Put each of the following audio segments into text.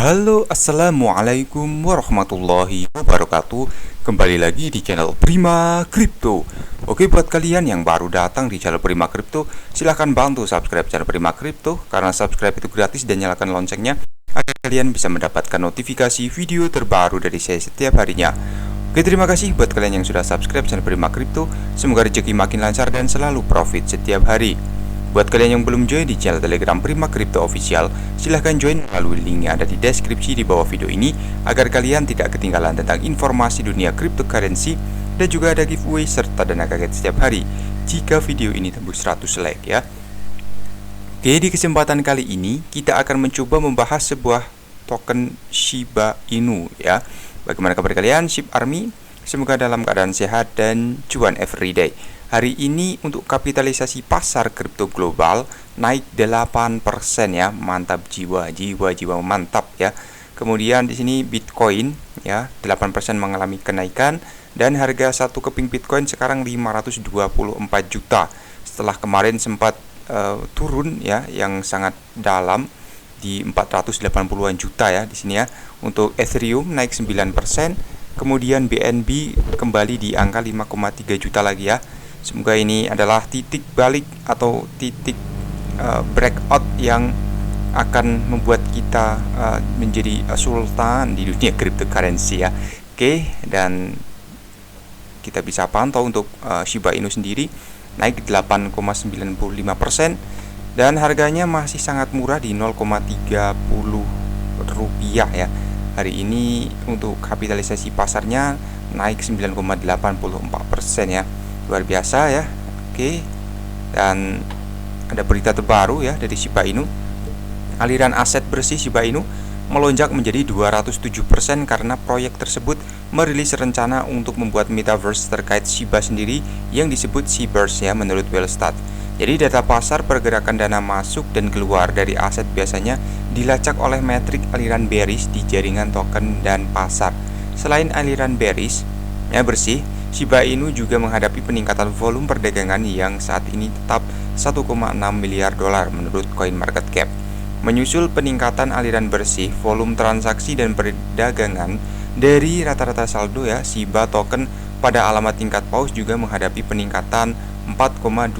Halo, assalamualaikum warahmatullahi wabarakatuh. Kembali lagi di channel Prima Crypto. Oke, buat kalian yang baru datang di channel Prima Crypto, silahkan bantu subscribe channel Prima Crypto, karena subscribe itu gratis, dan nyalakan loncengnya agar kalian bisa mendapatkan notifikasi video terbaru dari saya setiap harinya. Oke, terima kasih buat kalian yang sudah subscribe channel Prima Crypto. Semoga rezeki makin lancar dan selalu profit setiap hari. Buat kalian yang belum join di channel Telegram Prima Crypto Official, silahkan join melalui link yang ada di deskripsi di bawah video ini agar kalian tidak ketinggalan tentang informasi dunia cryptocurrency, dan juga ada giveaway serta dana kaget setiap hari jika video ini tembus 100 like ya. Oke, di kesempatan kali ini kita akan mencoba membahas sebuah token Shiba Inu ya. Bagaimana kabar kalian, Shib Army? Semoga dalam keadaan sehat dan cuan everyday. Hari ini untuk kapitalisasi pasar kripto global naik 8% ya. Mantap jiwa mantap ya. Kemudian di sini Bitcoin ya 8% mengalami kenaikan, dan harga satu keping Bitcoin sekarang 524 juta. Setelah kemarin sempat turun ya yang sangat dalam di 480-an juta ya di sini ya. Untuk Ethereum naik 9%, kemudian BNB kembali di angka 5,3 juta lagi ya. Semoga ini adalah titik balik atau titik breakout yang akan membuat kita menjadi sultan di dunia cryptocurrency ya. Oke, dan kita bisa pantau untuk Shiba Inu sendiri naik 8,95%, dan harganya masih sangat murah di 0,30 rupiah ya. Hari ini untuk kapitalisasi pasarnya naik 9,84% ya. Luar biasa ya. Oke, dan ada berita terbaru ya dari Shiba Inu. Aliran aset bersih Shiba Inu melonjak menjadi 207% karena proyek tersebut merilis rencana untuk membuat metaverse terkait Shiba sendiri yang disebut Shiberse ya, menurut Wellstat. Jadi data pasar pergerakan dana masuk dan keluar dari aset biasanya dilacak oleh metrik aliran bearish di jaringan token dan pasar. Selain aliran bearish ya bersih, Shiba Inu juga menghadapi peningkatan volume perdagangan yang saat ini tetap 1,6 miliar dolar menurut CoinMarketCap. Menyusul peningkatan aliran bersih, volume transaksi dan perdagangan dari rata-rata saldo ya, Shiba token pada alamat tingkat paus juga menghadapi peningkatan 4,2%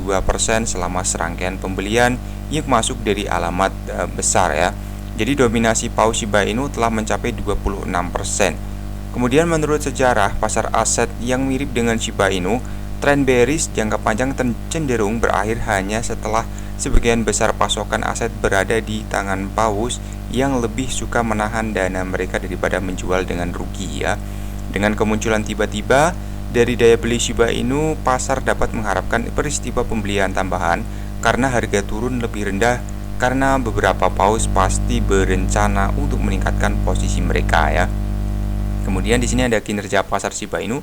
selama serangkaian pembelian yang masuk dari alamat besar ya. Jadi dominasi paus Shiba Inu telah mencapai 26%. Kemudian menurut sejarah pasar aset yang mirip dengan Shiba Inu, tren bearish jangka panjang cenderung berakhir hanya setelah sebagian besar pasokan aset berada di tangan paus yang lebih suka menahan dana mereka daripada menjual dengan rugi ya. Dengan kemunculan tiba-tiba dari daya beli Shiba Inu, pasar dapat mengharapkan peristiwa pembelian tambahan karena harga turun lebih rendah, karena beberapa paus pasti berencana untuk meningkatkan posisi mereka ya. Kemudian di sini ada kinerja pasar Shiba Inu.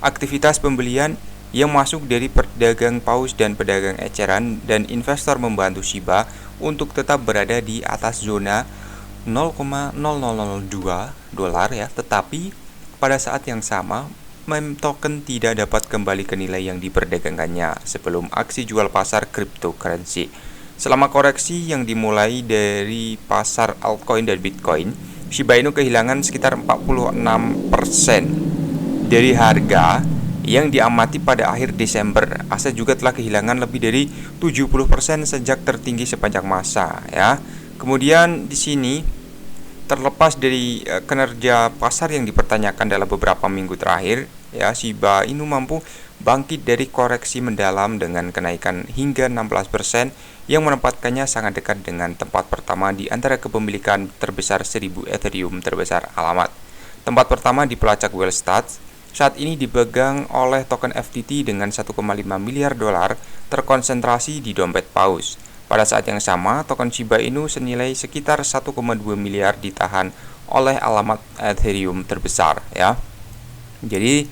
Aktivitas pembelian yang masuk dari pedagang paus dan pedagang eceran dan investor membantu Shiba untuk tetap berada di atas zona 0,0002 dolar ya. Tetapi pada saat yang sama, meme token tidak dapat kembali ke nilai yang diperdagangkannya sebelum aksi jual pasar cryptocurrency. Selama koreksi yang dimulai dari pasar altcoin dan Bitcoin, Shiba Inu kehilangan sekitar 46% dari harga yang diamati pada akhir Desember. Aset juga telah kehilangan lebih dari 70% sejak tertinggi sepanjang masa ya. Kemudian di sini terlepas dari kinerja pasar yang dipertanyakan dalam beberapa minggu terakhir ya, Shiba Inu mampu bangkit dari koreksi mendalam dengan kenaikan hingga 16% yang menempatkannya sangat dekat dengan tempat pertama di antara kepemilikan terbesar 1000 Ethereum terbesar alamat. Tempat pertama di pelacak Wellstat saat ini dipegang oleh token FTT dengan 1,5 miliar dolar terkonsentrasi di dompet paus. Pada saat yang sama, token Shiba Inu senilai sekitar 1,2 miliar ditahan oleh alamat Ethereum terbesar ya. Jadi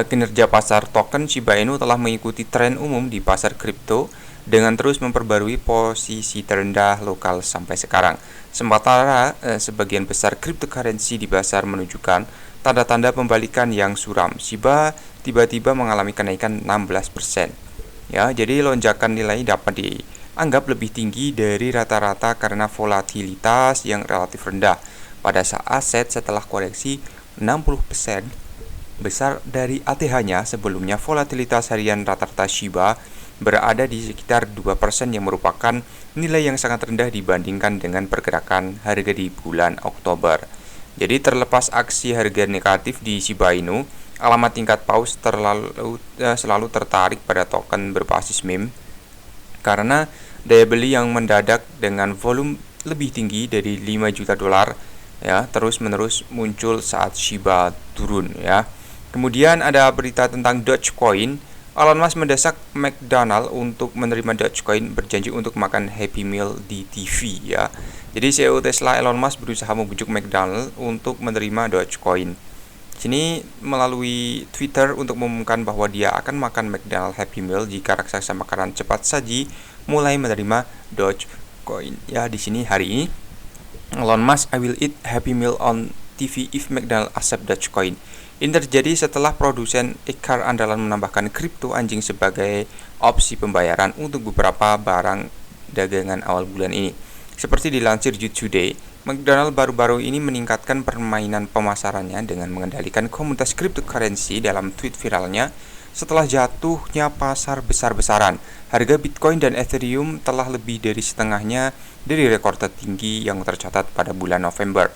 kinerja pasar token Shiba Inu telah mengikuti tren umum di pasar kripto dengan terus memperbarui posisi terendah lokal sampai sekarang. Sementara sebagian besar cryptocurrency di pasar menunjukkan tanda-tanda pembalikan yang suram. Shiba tiba-tiba mengalami kenaikan 16%. Ya, jadi lonjakan nilai dapat dianggap lebih tinggi dari rata-rata karena volatilitas yang relatif rendah. pada saat aset setelah koreksi 60% besar dari ATH-nya. Sebelumnya volatilitas harian rata-rata Shiba berada di sekitar 2% yang merupakan nilai yang sangat rendah dibandingkan dengan pergerakan harga di bulan Oktober. Jadi terlepas aksi harga negatif di Shiba Inu, alamat tingkat paus selalu tertarik pada token berbasis meme karena daya beli yang mendadak dengan volume lebih tinggi dari 5 juta dolar ya terus-menerus muncul saat Shiba turun ya. Kemudian ada berita tentang Dogecoin. Elon Musk mendesak McDonald untuk menerima Dogecoin, berjanji untuk makan Happy Meal di TV ya. Jadi CEO Tesla Elon Musk berusaha membujuk McDonald untuk menerima Dogecoin. Sini melalui Twitter untuk mengumumkan bahwa dia akan makan McDonald Happy Meal jika raksasa makanan cepat saji mulai menerima Dogecoin. Ya, di sini hari ini Elon Musk, I will eat Happy Meal on TV if McDonald accept Dogecoin. Ini terjadi setelah produsen Icar andalan menambahkan kripto anjing sebagai opsi pembayaran untuk beberapa barang dagangan awal bulan ini. Seperti dilansir You Today, McDonald baru-baru ini meningkatkan permainan pemasarannya dengan mengendalikan komunitas cryptocurrency dalam tweet viralnya setelah jatuhnya pasar besar-besaran. Harga Bitcoin dan Ethereum telah lebih dari setengahnya dari rekor tertinggi yang tercatat pada bulan November.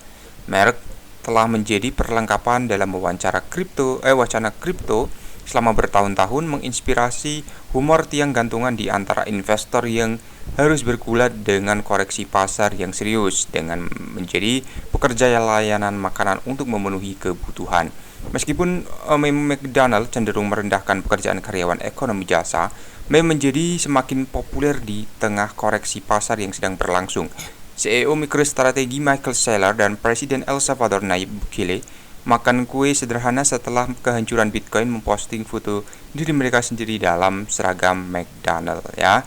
Merek telah menjadi perlengkapan dalam wacana kripto selama bertahun-tahun, menginspirasi humor tiang gantungan di antara investor yang harus bergulat dengan koreksi pasar yang serius dengan menjadi pekerja layanan makanan untuk memenuhi kebutuhan. Meskipun meme McDonald cenderung merendahkan pekerjaan karyawan ekonomi jasa, meme menjadi semakin populer di tengah koreksi pasar yang sedang berlangsung. CEO MicroStrategy Michael Saylor dan Presiden El Salvador Nayib Bukele makan kue sederhana setelah kehancuran Bitcoin, memposting foto diri mereka sendiri dalam seragam McDonald ya.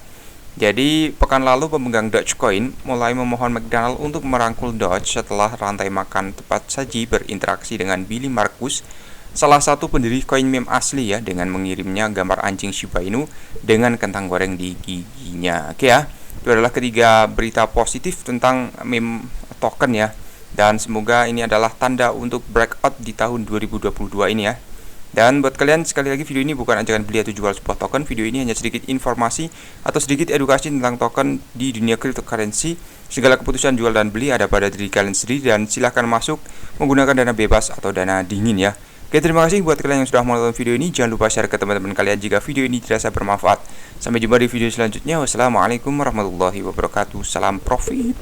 Jadi pekan lalu pemegang Dogecoin mulai memohon McDonald untuk merangkul Doge setelah rantai makan tepat saji berinteraksi dengan Billy Markus, salah satu pendiri koin meme asli ya, dengan mengirimnya gambar anjing Shiba Inu dengan kentang goreng di giginya. Oke ya. Itu adalah ketiga berita positif tentang meme token ya. Dan semoga ini adalah tanda untuk breakout di tahun 2022 ini ya. Dan buat kalian, sekali lagi video ini bukan ajakan beli atau jual sebuah token. Video ini hanya sedikit informasi atau sedikit edukasi tentang token di dunia cryptocurrency. Segala keputusan jual dan beli ada pada diri kalian sendiri, dan silahkan masuk menggunakan dana bebas atau dana dingin ya. Oke, terima kasih buat kalian yang sudah menonton video ini. Jangan lupa share ke teman-teman kalian jika video ini dirasa bermanfaat. Sampai jumpa di video selanjutnya. Wassalamualaikum warahmatullahi wabarakatuh. Salam profit.